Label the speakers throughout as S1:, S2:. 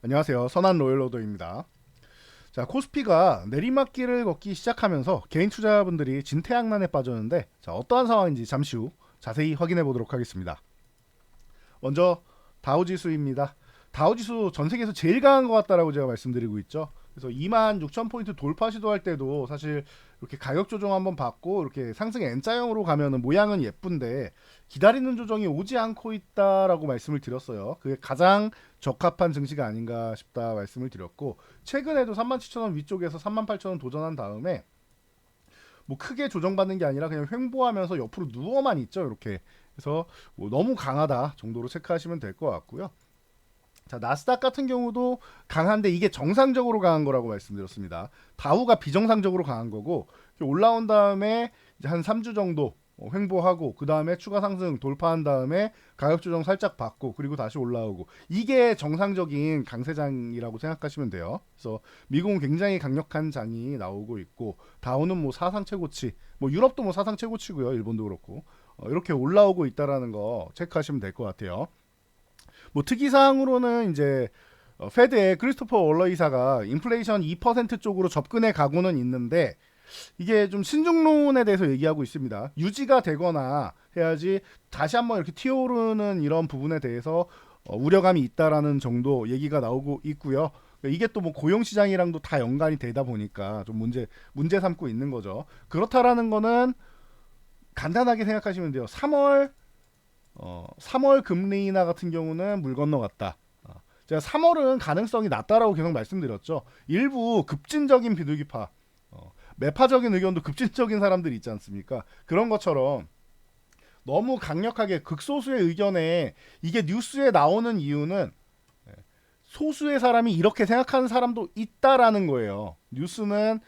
S1: 안녕하세요. 선한 로열로더입니다. 자, 코스피가 내리막길을 걷기 시작하면서 개인 투자분들이 진퇴양난에 빠졌는데, 자, 어떠한 상황인지 잠시 후 자세히 확인해 보도록 하겠습니다. 먼저 다우지수입니다. 다우지수 전 세계에서 제일 강한 것 같다라고 제가 말씀드리고 있죠. 그래서 26,000포인트 돌파 시도할 때도 사실 이렇게 가격 조정 한번 받고 이렇게 상승 N자형으로 가면은 모양은 예쁜데 기다리는 조정이 오지 않고 있다라고 말씀을 드렸어요. 그게 가장 적합한 증시가 아닌가 싶다 말씀을 드렸고, 최근에도 37,000원 위쪽에서 38,000원 도전한 다음에 뭐 크게 조정받는 게 아니라 그냥 횡보하면서 옆으로 누워만 있죠. 이렇게. 그래서 뭐 너무 강하다 정도로 체크하시면 될 것 같고요. 자, 나스닥 같은 경우도 강한데 이게 정상적으로 강한 거라고 말씀드렸습니다. 다우가 비정상적으로 강한 거고, 올라온 다음에 이제 한 3주 정도 횡보하고 그 다음에 추가 상승 돌파한 다음에 가격 조정 살짝 받고 그리고 다시 올라오고, 이게 정상적인 강세장이라고 생각하시면 돼요. 그래서 미국은 굉장히 강력한 장이 나오고 있고, 다우는 뭐 사상 최고치, 뭐 유럽도 뭐 사상 최고치고요. 일본도 그렇고 이렇게 올라오고 있다라는 거 체크하시면 될 것 같아요. 뭐 특이사항으로는 이제 페드의 크리스토퍼 월러 이사가 인플레이션 2% 쪽으로 접근해 가고는 있는데, 이게 좀 신중론에 대해서 얘기하고 있습니다. 유지가 되거나 해야지 다시 한번 이렇게 튀어오르는 이런 부분에 대해서 우려감이 있다라는 정도 얘기가 나오고 있고요. 이게 또 뭐 고용 시장이랑도 다 연관이 되다 보니까 좀 문제 삼고 있는 거죠. 그렇다라는 거는 간단하게 생각하시면 돼요. 3월 금리 인하 같은 경우는 물 건너갔다. 제가 3월은 가능성이 낮다라고 계속 말씀드렸죠. 일부 급진적인 비둘기파, 매파적인 의견도 급진적인 사람들이 있지 않습니까? 그런 것처럼 너무 강력하게 극소수의 의견에 이게 뉴스에 나오는 이유는 소수의 사람이 이렇게 생각하는 사람도 있다라는 거예요. 뉴스는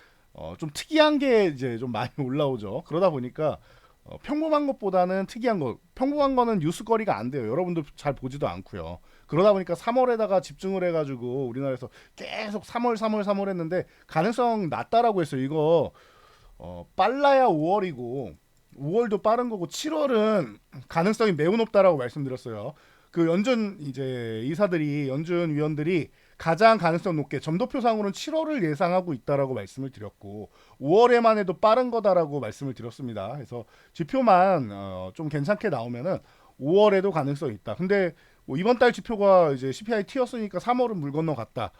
S1: 좀 특이한 게 이제 좀 많이 올라오죠. 그러다 보니까 평범한 것보다는 특이한 거, 평범한 거는 뉴스거리가 안 돼요. 여러분들 잘 보지도 않고요. 그러다 보니까 3월에다가 집중을 해가지고 우리나라에서 계속 3월 했는데 가능성 낮다라고 했어요. 이거 빨라야 5월이고 5월도 빠른 거고 7월은 가능성이 매우 높다라고 말씀드렸어요. 그 연준 이제 이사들이, 연준 위원들이 가장 가능성 높게 점도표상으로는 7월을 예상하고 있다라고 말씀을 드렸고 5월에만 해도 빠른 거다라고 말씀을 드렸습니다. 그래서 지표만 좀 괜찮게 나오면은 5월에도 가능성이 있다. 근데 뭐 이번 달 지표가 이제 CPI 튀었으니까 3월은 물 건너 갔다.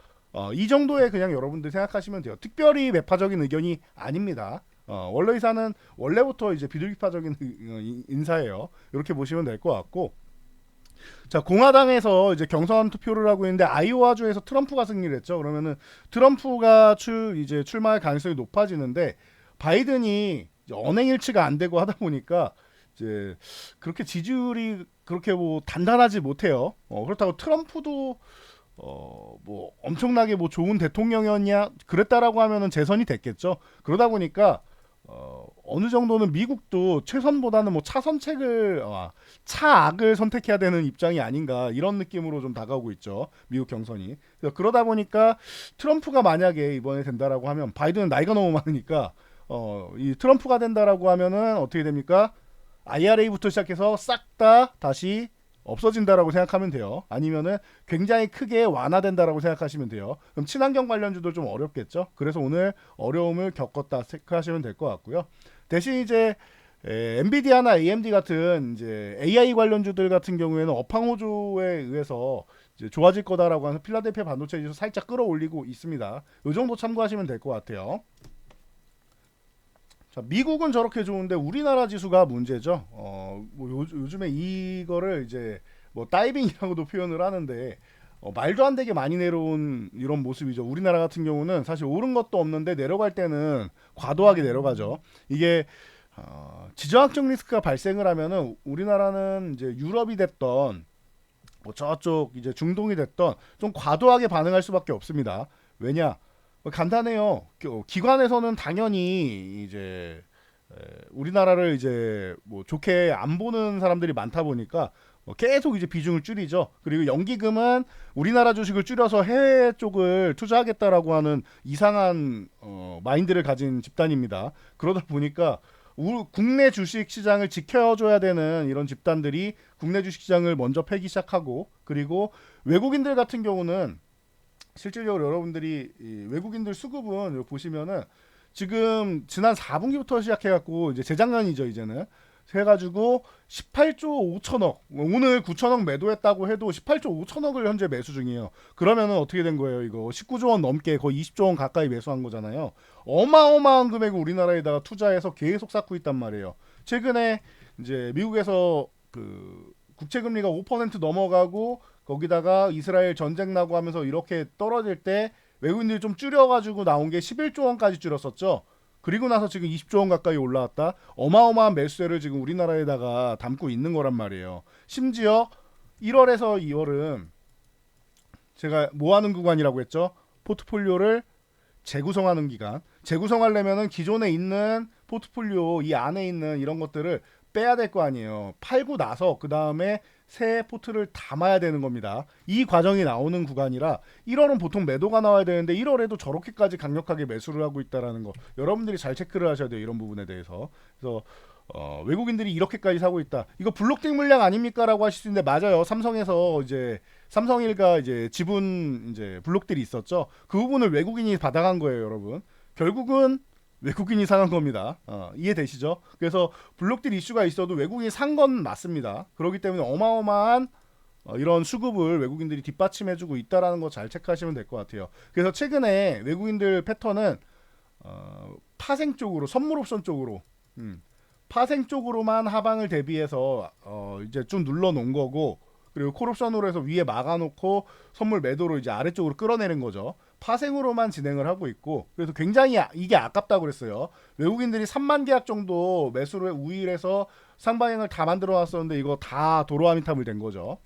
S1: 이 정도에 그냥 여러분들 생각하시면 돼요. 특별히 매파적인 의견이 아닙니다. 원래 이사는 원래부터 이제 비둘기파적인 인사예요. 이렇게 보시면 될 것 같고, 자, 공화당에서 이제 경선 투표를 하고 있는데 아이오와주에서 트럼프가 승리를 했죠. 그러면은 트럼프가 이제 출마할 가능성이 높아지는데, 바이든이 이제 언행일치가 안 되고 하다 보니까 이제 그렇게 지지율이 그렇게 뭐 단단하지 못해요. 그렇다고 트럼프도 뭐 엄청나게 뭐 좋은 대통령이었냐 그랬다라고 하면은 재선이 됐겠죠. 그러다 보니까 어느 정도는 미국도 최선보다는 뭐 차악을 선택해야 되는 입장이 아닌가, 이런 느낌으로 좀 다가오고 있죠. 미국 경선이. 그러다 보니까 트럼프가 만약에 이번에 된다라고 하면, 바이든은 나이가 너무 많으니까 이 트럼프가 된다라고 하면은 어떻게 됩니까? IRA부터 시작해서 싹 다 다시 없어진다라고 생각하면 돼요. 아니면은 굉장히 크게 완화된다라고 생각하시면 돼요. 그럼 친환경 관련주도 좀 어렵겠죠. 그래서 오늘 어려움을 겪었다 생각하시면 될 것 같고요. 대신 이제 엔비디아나 AMD 같은 이제 AI 관련주들 같은 경우에는 업황 호조에 의해서 이제 좋아질 거다라고 하는 필라델피아 반도체 지수 살짝 끌어올리고 있습니다. 이 정도 참고하시면 될 것 같아요. 자, 미국은 저렇게 좋은데 우리나라 지수가 문제죠. 뭐 요즘에 이거를 이제 뭐 다이빙이라고도 표현을 하는데, 말도 안 되게 많이 내려온 이런 모습이죠. 우리나라 같은 경우는 사실 오른 것도 없는데 내려갈 때는 과도하게 내려가죠. 이게 지정학적 리스크가 발생을 하면은 우리나라는 이제 유럽이 됐던 뭐 저쪽 이제 중동이 됐던 좀 과도하게 반응할 수밖에 없습니다. 왜냐? 간단해요. 기관에서는 당연히 이제 우리나라를 이제 뭐 좋게 안 보는 사람들이 많다 보니까 계속 이제 비중을 줄이죠. 그리고 연기금은 우리나라 주식을 줄여서 해외 쪽을 투자하겠다라고 하는 이상한 마인드를 가진 집단입니다. 그러다 보니까 국내 주식 시장을 지켜줘야 되는 이런 집단들이 국내 주식 시장을 먼저 패기 시작하고, 그리고 외국인들 같은 경우는 실질적으로 여러분들이 이 외국인들 수급은 여기 보시면은 지금 지난 4분기부터 시작해갖고 이제 재작년이죠 이제는 해가지고 18조 5천억 오늘 9천억 매도했다고 해도 18조 5천억을 현재 매수 중이에요. 그러면은 어떻게 된 거예요? 이거 19조 원 넘게 거의 20조 원 가까이 매수한 거잖아요. 어마어마한 금액을 우리나라에다가 투자해서 계속 쌓고 있단 말이에요. 최근에 이제 미국에서 그 국채 금리가 5% 넘어가고 거기다가 이스라엘 전쟁 나고 하면서 이렇게 떨어질 때 외국인들이 좀 줄여가지고 나온 게 11조 원까지 줄었었죠. 그리고 나서 지금 20조 원 가까이 올라왔다. 어마어마한 매수세를 지금 우리나라에다가 담고 있는 거란 말이에요. 심지어 1월에서 2월은 제가 뭐 하는 구간이라고 했죠? 포트폴리오를 재구성하는 기간. 재구성하려면은 기존에 있는 포트폴리오 이 안에 있는 이런 것들을 빼야 될 거 아니에요. 팔고 나서 그 다음에 새 포트를 담아야 되는 겁니다. 이 과정이 나오는 구간이라 1월은 보통 매도가 나와야 되는데 1월에도 저렇게까지 강력하게 매수를 하고 있다라는 거 여러분들이 잘 체크를 하셔야 돼요. 이런 부분에 대해서. 그래서 외국인들이 이렇게까지 사고 있다. 이거 블록딩 물량 아닙니까라고 하실 수 있는데 맞아요. 삼성에서 이제 삼성일가 이제 지분 이제 블록들이 있었죠. 그 부분을 외국인이 받아간 거예요, 여러분. 결국은 외국인이 사는 겁니다. 이해되시죠? 그래서 블록딜 이슈가 있어도 외국인이 산 건 맞습니다. 그렇기 때문에 어마어마한 이런 수급을 외국인들이 뒷받침해주고 있다라는 거 잘 체크하시면 될 것 같아요. 그래서 최근에 외국인들 패턴은 파생 쪽으로 선물 옵션 쪽으로 파생 쪽으로만 하방을 대비해서 이제 좀 눌러 놓은 거고 그리고 콜옵션으로 해서 위에 막아놓고 선물 매도로 이제 아래쪽으로 끌어내는 거죠. 파생으로만 진행을 하고 있고 그래서 굉장히 이게 아깝다고 그랬어요. 외국인들이 3만 계약 정도 매수를 우일해서 상방향을 다 만들어 놨었는데 이거 다 도로아미탐을 된 거죠.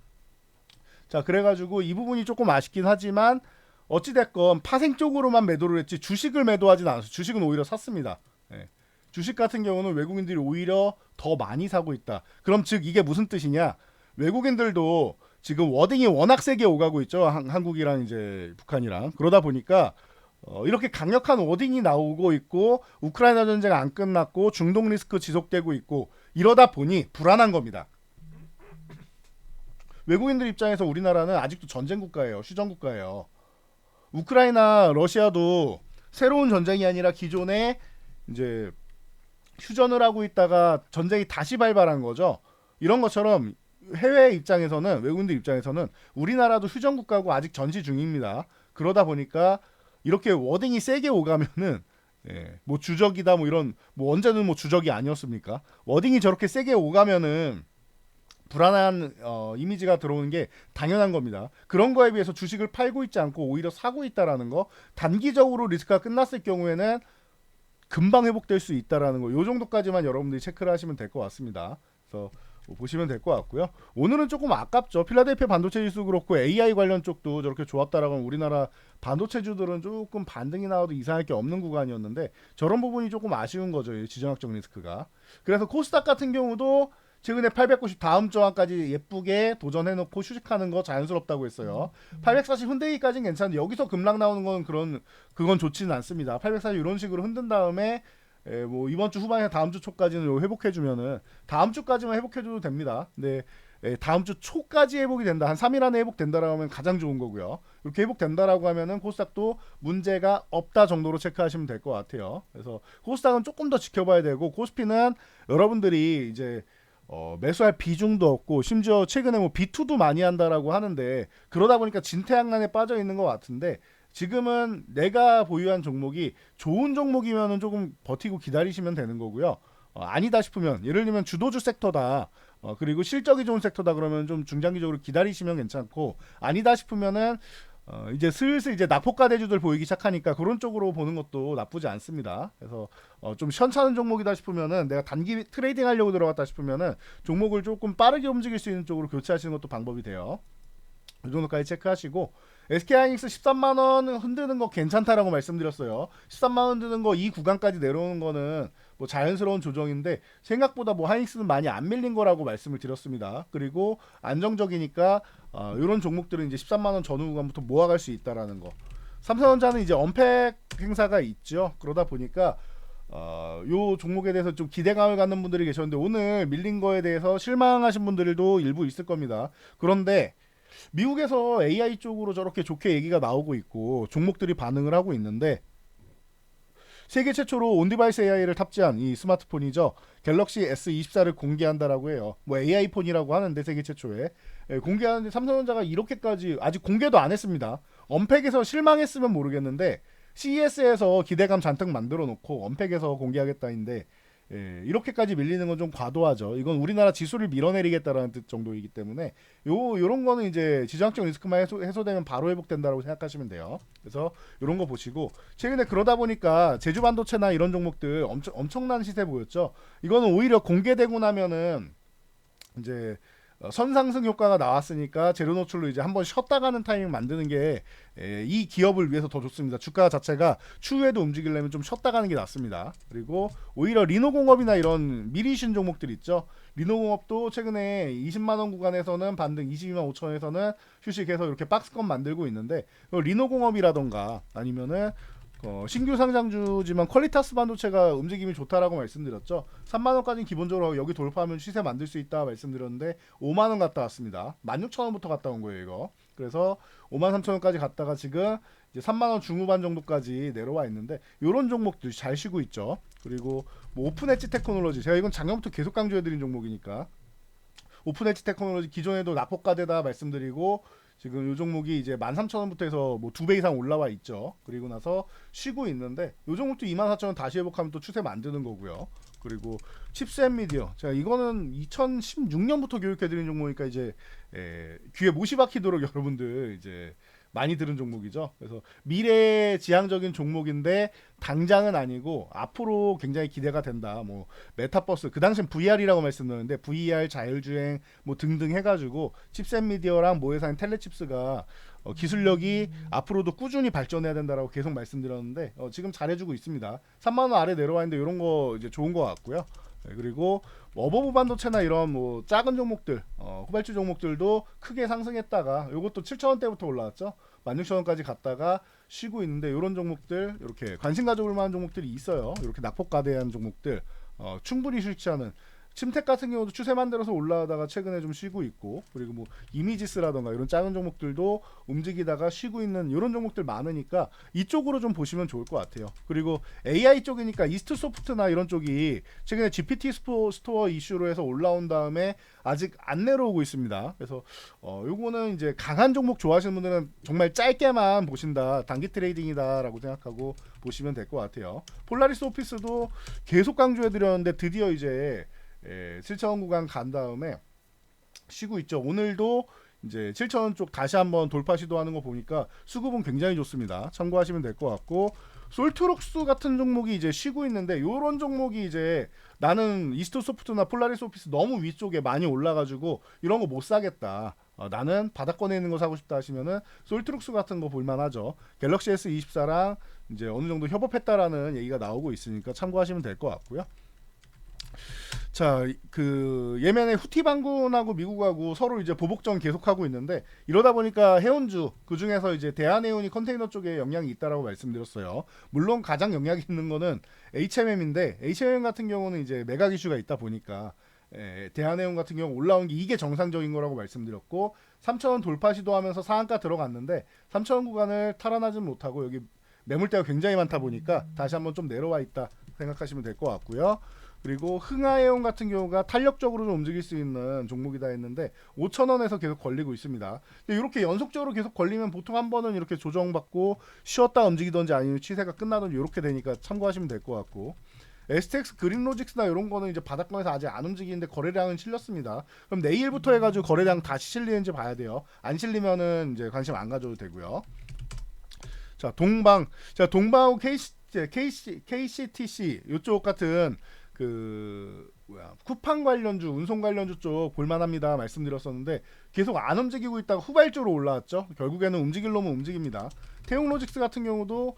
S1: 자 그래가지고 이 부분이 조금 아쉽긴 하지만 어찌됐건 파생 쪽으로만 매도를 했지 주식을 매도하진 않았어요. 주식은 오히려 샀습니다. 네. 주식 같은 경우는 외국인들이 오히려 더 많이 사고 있다. 그럼 즉 이게 무슨 뜻이냐? 외국인들도 지금 워딩이 워낙 세게 오가고 있죠. 한국이랑 이제 북한이랑. 그러다 보니까 이렇게 강력한 워딩이 나오고 있고 우크라이나 전쟁 안 끝났고 중동 리스크 지속되고 있고 이러다 보니 불안한 겁니다. 외국인들 입장에서 우리나라는 아직도 전쟁 국가예요. 휴전 국가예요. 우크라이나 러시아도 새로운 전쟁이 아니라 기존에 이제 휴전을 하고 있다가 전쟁이 다시 발발한 거죠. 이런 것처럼 해외 입장에서는 외국인들 입장에서는 우리나라도 휴전 국가고 아직 전시 중입니다. 그러다 보니까 이렇게 워딩이 세게 오가면은 뭐 주적이다 뭐 이런 뭐 언제는 뭐 주적이 아니었습니까? 워딩이 저렇게 세게 오가면은 불안한 이미지가 들어오는 게 당연한 겁니다. 그런 거에 비해서 주식을 팔고 있지 않고 오히려 사고 있다라는 거 단기적으로 리스크가 끝났을 경우에는 금방 회복될 수 있다라는 거 요 정도까지만 여러분들이 체크를 하시면 될 것 같습니다. 그래서 보시면 될 것 같고요. 오늘은 조금 아깝죠. 필라델피아 반도체 지수 그렇고 AI 관련 쪽도 저렇게 좋았다라고 하면 우리나라 반도체주들은 조금 반등이 나와도 이상할 게 없는 구간이었는데 저런 부분이 조금 아쉬운 거죠. 지정학적 리스크가. 그래서 코스닥 같은 경우도 최근에 890 다음 저항까지 예쁘게 도전해놓고 휴식하는 거 자연스럽다고 했어요. 840 흔들기까지는 괜찮은데 여기서 급락 나오는 건 그건 좋지는 않습니다. 840 이런 식으로 흔든 다음에 뭐 이번 주 후반이나 다음 주 초까지는 회복해주면은 다음 주까지만 회복해줘도 됩니다. 근데 다음 주 초까지 회복이 된다, 한 3일 안에 회복된다라고 하면 가장 좋은 거고요. 이렇게 회복된다라고 하면은 코스닥도 문제가 없다 정도로 체크하시면 될 것 같아요. 그래서 코스닥은 조금 더 지켜봐야 되고 코스피는 여러분들이 이제 매수할 비중도 없고 심지어 최근에 뭐 B2도 많이 한다라고 하는데 그러다 보니까 진퇴양난에 빠져 있는 것 같은데 지금은 내가 보유한 종목이 좋은 종목이면은 조금 버티고 기다리시면 되는 거고요. 아니다 싶으면 예를 들면 주도주 섹터다. 그리고 실적이 좋은 섹터다 그러면 좀 중장기적으로 기다리시면 괜찮고 아니다 싶으면은 이제 슬슬 이제 낙폭가 대주들 보이기 시작하니까 그런 쪽으로 보는 것도 나쁘지 않습니다. 그래서 좀 시원찮은 종목이다 싶으면은 내가 단기 트레이딩 하려고 들어갔다 싶으면은 종목을 조금 빠르게 움직일 수 있는 쪽으로 교체하시는 것도 방법이 돼요. 이 정도까지 체크하시고 SK하이닉스 13만원 흔드는 거 괜찮다라고 말씀드렸어요. 13만원 흔드는 거 이 구간까지 내려오는 거는 뭐 자연스러운 조정인데 생각보다 뭐 하이닉스는 많이 안 밀린 거라고 말씀을 드렸습니다. 그리고 안정적이니까 이런 종목들은 이제 13만원 전후 구간부터 모아갈 수 있다라는 거. 삼성전자는 이제 언팩 행사가 있죠. 그러다 보니까 요 종목에 대해서 좀 기대감을 갖는 분들이 계셨는데 오늘 밀린 거에 대해서 실망하신 분들도 일부 있을 겁니다. 그런데 미국에서 AI 쪽으로 저렇게 좋게 얘기가 나오고 있고 종목들이 반응을 하고 있는데 세계 최초로 온디바이스 AI를 탑재한 이 스마트폰이죠. 갤럭시 S24를 공개한다라고 해요. 뭐 AI 폰이라고 하는데 세계 최초에 공개하는데 삼성전자가 이렇게까지 아직 공개도 안 했습니다. 언팩에서 실망했으면 모르겠는데 CES에서 기대감 잔뜩 만들어 놓고 언팩에서 공개하겠다인데 이렇게까지 밀리는 건 좀 과도하죠. 이건 우리나라 지수를 밀어내리겠다라는 뜻 정도이기 때문에 요런 거는 이제 지정학적 리스크만 해소되면 바로 회복된다라고 생각하시면 돼요. 그래서 요런 거 보시고 최근에 그러다 보니까 제주 반도체나 이런 종목들 엄청난 시세 보였죠. 이거는 오히려 공개되고 나면은 이제 선상승 효과가 나왔으니까 재료 노출로 이제 한번 쉬었다 가는 타이밍 만드는 게 이 기업을 위해서 더 좋습니다. 주가 자체가 추후에도 움직이려면 좀 쉬었다 가는 게 낫습니다. 그리고 오히려 리노공업이나 이런 미리 신 종목들 있죠. 리노공업도 최근에 20만 원 구간에서는 반등, 22만 5천 원에서는 휴식해서 이렇게 박스권 만들고 있는데 리노공업이라던가 아니면은 신규 상장주지만 퀄리타스 반도체가 움직임이 좋다라고 말씀드렸죠. 3만 원까지는 기본적으로 여기 돌파하면 시세 만들 수 있다 말씀드렸는데 5만 원 갔다 왔습니다. 16,000원부터 갔다 온 거예요, 이거. 그래서 5만 3천 원까지 갔다가 지금 이제 3만 원 중후반 정도까지 내려와 있는데 이런 종목들 잘 쉬고 있죠. 그리고 뭐 오픈 엣지 테크놀로지 제가 이건 작년부터 계속 강조해드린 종목이니까 오픈 엣지 테크놀로지 기존에도 낙폭가대다 말씀드리고 지금 이 종목이 이제 13,000원부터 해서 뭐 2배 이상 올라와 있죠. 그리고 나서 쉬고 있는데 이 종목도 24,000원 다시 회복하면 또 추세 만드는 거고요. 그리고 칩스앤미디어 제가 이거는 2016년부터 교육해드린 종목이니까 이제 귀에 못이 박히도록 여러분들 이제 많이 들은 종목이죠. 그래서 미래 지향적인 종목인데 당장은 아니고 앞으로 굉장히 기대가 된다. 뭐 메타버스 그 당시엔 VR이라고 말씀드렸는데 VR 자율주행 뭐 등등 해가지고 칩셋미디어랑 모회사인 텔레칩스가 기술력이 앞으로도 꾸준히 발전해야 된다라고 계속 말씀드렸는데 지금 잘해주고 있습니다. 3만 원 아래 내려와 있는데 이런 거 이제 좋은 것 같고요. 그리고 어버브 반도체나 이런 뭐 작은 종목들 후발주 종목들도 크게 상승했다가 이것도 7,000원대부터 올라왔죠. 16,000원까지 갔다가 쉬고 있는데 이런 종목들 이렇게 관심 가져볼 만한 종목들이 있어요. 이렇게 낙폭가대한 종목들 충분히 실시하는 침텍 같은 경우도 추세 만들어서 올라가다가 최근에 좀 쉬고 있고 그리고 뭐 이미지스라던가 이런 작은 종목들도 움직이다가 쉬고 있는 이런 종목들 많으니까 이쪽으로 좀 보시면 좋을 것 같아요. 그리고 AI 쪽이니까 이스트 소프트나 이런 쪽이 최근에 GPT 스토어 이슈로 해서 올라온 다음에 아직 안 내려오고 있습니다. 그래서 요거는 이제 강한 종목 좋아하시는 분들은 정말 짧게만 보신다, 단기 트레이딩이다라고 생각하고 보시면 될 것 같아요. 폴라리스 오피스도 계속 강조해드렸는데 드디어 이제 7,000원 구간 간 다음에 쉬고 있죠. 오늘도 이제 7,000원 쪽 다시 한번 돌파 시도하는 거 보니까 수급은 굉장히 좋습니다. 참고하시면 될 것 같고 솔트룩스 같은 종목이 이제 쉬고 있는데 요런 종목이 이제 나는 이스트 소프트나 폴라리스 오피스 너무 위쪽에 많이 올라가지고 이런 거 못 사겠다. 나는 바닥권에 있는 거 사고 싶다 하시면은 솔트룩스 같은 거 볼만하죠. 갤럭시 S24랑 이제 어느 정도 협업했다라는 얘기가 나오고 있으니까 참고하시면 될 것 같고요. 자, 그 예멘의 후티 반군하고 미국하고 서로 이제 보복전 계속하고 있는데 이러다 보니까 해운주 그 중에서 이제 대한해운이 컨테이너 쪽에 영향이 있다라고 말씀드렸어요. 물론 가장 영향이 있는 거는 HMM인데 HMM 같은 경우는 이제 매각 이슈가 있다 보니까 대한해운 같은 경우 올라온 게 이게 정상적인 거라고 말씀드렸고 3,000원 돌파 시도하면서 상한가 들어갔는데 3,000원 구간을 탈환하지 못하고 여기 매물대가 굉장히 많다 보니까 다시 한번 좀 내려와 있다 생각하시면 될 것 같고요. 그리고 흥하해운 같은 경우가 탄력적으로 좀 움직일 수 있는 종목이다 했는데 5,000원에서 계속 걸리고 있습니다. 이렇게 연속적으로 계속 걸리면 보통 한 번은 이렇게 조정받고 쉬었다 움직이던지 아니면 취세가 끝나던지 이렇게 되니까 참고하시면 될 것 같고 STX 그린로직스나 이런 거는 이제 바닥권에서 아직 안 움직이는데 거래량은 실렸습니다. 그럼 내일부터 해가지고 거래량 다시 실리는지 봐야 돼요. 안 실리면은 이제 관심 안 가져도 되고요. 자, 동방하고 KCTC 이쪽 같은 쿠팡 관련주, 운송 관련주 쪽 볼만합니다 말씀드렸었는데 계속 안 움직이고 있다가 후발주로 올라왔죠. 결국에는 움직일 놈은 움직입니다. 태용로직스 같은 경우도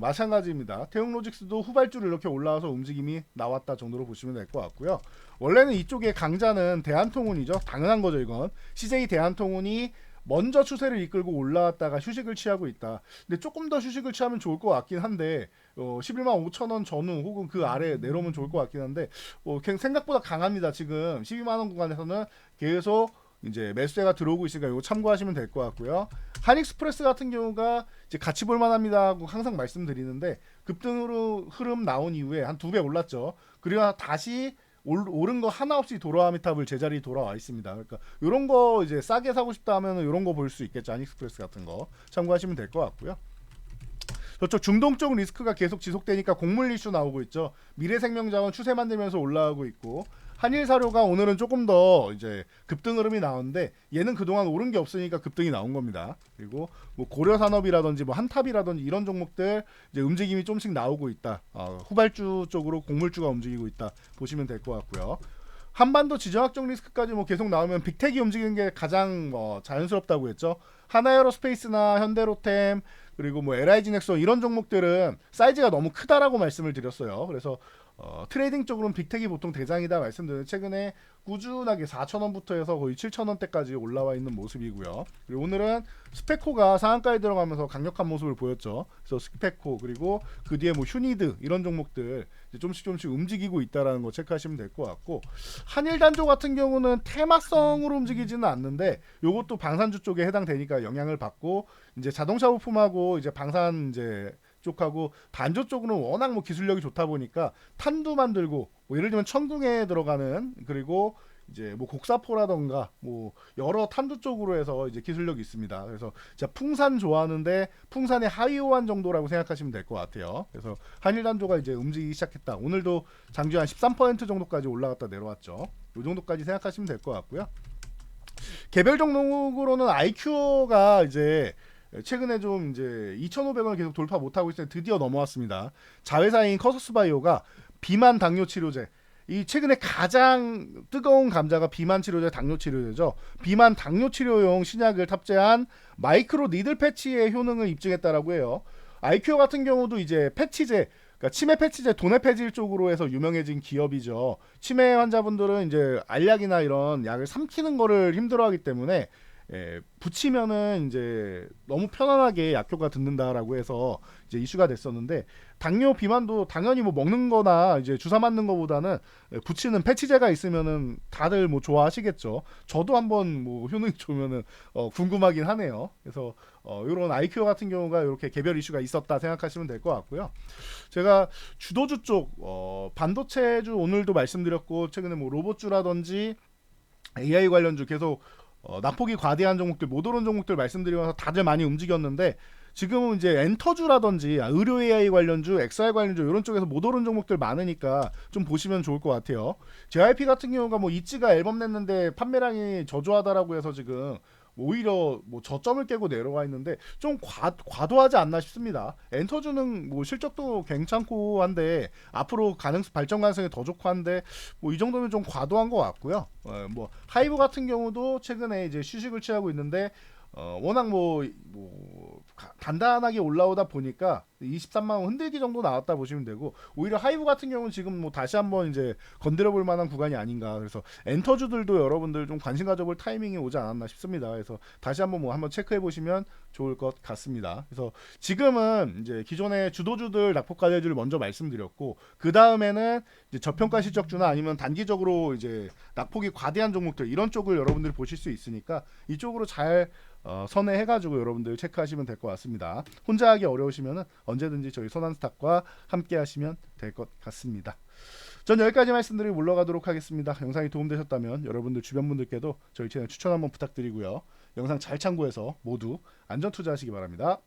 S1: 마찬가지입니다. 태용로직스도 후발주를 이렇게 올라와서 움직임이 나왔다 정도로 보시면 될 것 같고요. 원래는 이쪽에 강자는 대한통운이죠. 당연한 거죠 이건. CJ 대한통운이 먼저 추세를 이끌고 올라왔다가 휴식을 취하고 있다. 근데 조금 더 휴식을 취하면 좋을 것 같긴 한데 11만 5천 원 전후 혹은 그 아래 내려오면 좋을 것 같긴 한데 생각보다 강합니다. 지금 12만 원 구간에서는 계속 이제 매수세가 들어오고 있으니까 이거 참고하시면 될 것 같고요. 한익스프레스 같은 경우가 이제 같이 볼만합니다 하고 항상 말씀드리는데 급등으로 흐름 나온 이후에 한 2배 올랐죠. 그리고 다시 오른 거 하나 없이 도라미탑을 제자리 돌아와 있습니다. 그러니까 이런 거 이제 싸게 사고 싶다 하면 이런 거 볼 수 있겠죠. 한익스프레스 같은 거 참고하시면 될 것 같고요. 저쪽 중동 쪽 리스크가 계속 지속되니까 곡물 이슈 나오고 있죠. 미래생명자원 추세 만들면서 올라가고 있고 한일사료가 오늘은 조금 더 이제 급등 흐름이 나오는데 얘는 그동안 오른 게 없으니까 급등이 나온 겁니다. 그리고 뭐 고려산업이라든지 뭐 한탑이라든지 이런 종목들 이제 움직임이 조금씩 나오고 있다. 후발주 쪽으로 곡물주가 움직이고 있다 보시면 될 것 같고요. 한반도 지정학적 리스크까지 뭐 계속 나오면 빅텍이 움직이는 게 가장 자연스럽다고 했죠. 하나에어로스페이스나 현대로템 그리고 뭐 LIG넥선 이런 종목들은 사이즈가 너무 크다라고 말씀을 드렸어요. 그래서 트레이딩 쪽으로는 빅텍이 보통 대장이다 말씀드렸는데 최근에 꾸준하게 4,000원부터 해서 거의 7,000원대까지 올라와 있는 모습이고요. 그리고 오늘은 스페코가 상한가에 들어가면서 강력한 모습을 보였죠. 그래서 스페코 그리고 그 뒤에 뭐 휴니드 이런 종목들 이제 조금씩 움직이고 있다라는 거 체크하시면 될 것 같고 한일단조 같은 경우는 테마성으로 움직이지는 않는데 요것도 방산주 쪽에 해당되니까 영향을 받고 이제 자동차 부품하고 이제 방산 이제 쪽하고 단조 쪽으로는 워낙 뭐 기술력이 좋다 보니까 탄두 만들고 뭐 예를 들면 천궁에 들어가는 그리고 이제 뭐 곡사포라던가 뭐 여러 탄두 쪽으로 해서 이제 기술력이 있습니다. 그래서 진짜 풍산 좋아하는데 풍산의 하위 호환 정도라고 생각하시면 될 것 같아요. 그래서 한일단조가 이제 움직이기 시작했다. 오늘도 장주 한 13% 정도까지 올라갔다 내려왔죠. 이 정도까지 생각하시면 될 것 같고요. 개별 종목으로는 IQ가 이제 최근에 좀 이제 2,500원을 계속 돌파 못하고 있을 때 드디어 넘어왔습니다. 자회사인 커서스바이오가 비만 당뇨 치료제 이 최근에 가장 뜨거운 감자가 비만 치료제 당뇨 치료제죠. 비만 당뇨 치료용 신약을 탑재한 마이크로 니들 패치의 효능을 입증했다라고 해요. 아이큐어 같은 경우도 이제 패치제 그러니까 치매 패치제 도내 폐질 쪽으로 해서 유명해진 기업이죠. 치매 환자분들은 이제 알약이나 이런 약을 삼키는 거를 힘들어하기 때문에 붙이면은 이제 너무 편안하게 약효가 듣는다라고 해서 이제 이슈가 됐었는데 당뇨 비만도 당연히 뭐 먹는 거나 이제 주사 맞는 거보다는 붙이는 패치제가 있으면은 다들 뭐 좋아하시겠죠. 저도 한번 뭐 효능이 좋으면은 궁금하긴 하네요. 그래서 이런 아이큐어 같은 경우가 이렇게 개별 이슈가 있었다 생각하시면 될 것 같고요. 제가 주도주 쪽 반도체주 오늘도 말씀드렸고 최근에 뭐 로봇주라든지 AI 관련주 계속 낙폭이 과대한 종목들 못 오른 종목들 말씀드리면서 다들 많이 움직였는데 지금은 이제 엔터주라든지 의료 AI 관련주, XR 관련주 이런 쪽에서 못 오른 종목들 많으니까 좀 보시면 좋을 것 같아요. JYP 같은 경우가 뭐 이치가 앨범 냈는데 판매량이 저조하다라고 해서 지금 오히려 뭐 저점을 깨고 내려와 있는데 좀 과도하지 않나 싶습니다. 엔터주는 뭐 실적도 괜찮고 한데 앞으로 발전 가능성이 더 좋고 한데 뭐 이 정도면 좀 과도한 것 같고요. 뭐 하이브 같은 경우도 최근에 이제 휴식을 취하고 있는데 워낙 단단하게 올라오다 보니까 23만 원 흔들기 정도 나왔다 보시면 되고 오히려 하이브 같은 경우는 지금 뭐 다시 한번 이제 건드려 볼 만한 구간이 아닌가. 그래서 엔터주들도 여러분들 좀 관심 가져볼 타이밍이 오지 않았나 싶습니다. 그래서 다시 한번 뭐 한번 체크해 보시면 좋을 것 같습니다. 그래서 지금은 이제 기존의 주도주들 낙폭 과대주를 먼저 말씀드렸고 그 다음에는 이제 저평가 실적주나 아니면 단기적으로 이제 낙폭이 과대한 종목들 이런 쪽을 여러분들이 보실 수 있으니까 이쪽으로 잘 선회해가지고 여러분들 체크하시면 될 것 같습니다. 혼자 하기 어려우시면 언제든지 저희 손한스탁과 함께 하시면 될 것 같습니다. 전 여기까지 말씀드리고 물러가도록 하겠습니다. 영상이 도움되셨다면 여러분들 주변 분들께도 저희 채널 추천 한번 부탁드리고요. 영상 잘 참고해서 모두 안전 투자하시기 바랍니다.